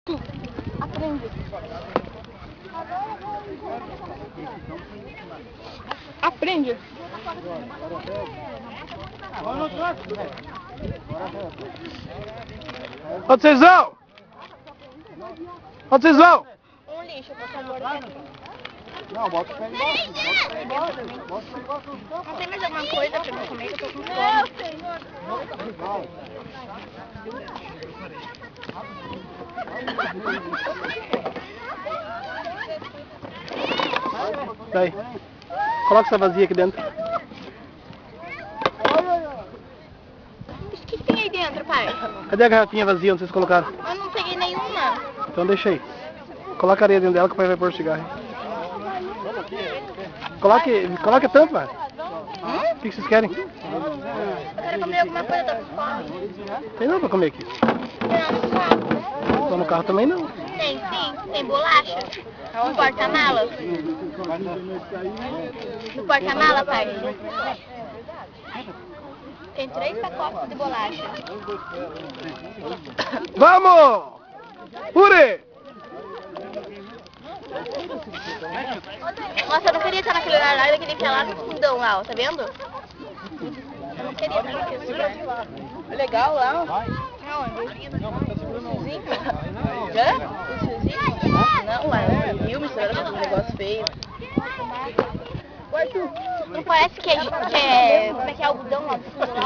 Aprende. Aprende. Onde vocês vão? Onde vocês vão? Um lixo, por favor. Não, bota o pé embaixo. Não tem mais alguma coisa pra mim comer que eu tô com fome? Daí. Coloca essa vazia aqui dentro. O que tem aí dentro, pai? Cadê a garrafinha vazia onde vocês colocaram? Eu não peguei nenhuma. Então deixa aí. Coloca a areia dentro dela que o pai vai pôr o cigarro. Coloque a tampa. O que vocês querem? Eu quero comer alguma coisa, eu tô com fome. Tem não pra comer aqui. Não, no carro. Então no carro também não. Tem sim, tem bolacha. No porta-mala. No porta-mala, pai. Tem 3 pacotes de bolacha. Vamos! Pure! Nossa, eu não queria estar naquele lugar lá, eu queria estar lá no fundão lá, ó, tá vendo? Eu não queria estar naquele lugar. É legal lá, ó. Aonde? O tiozinho? Hã? O tiozinho? Não, é filme, você vai fazer um negócio feio. Não parece que é, como é que é algodão lá do fundo lá?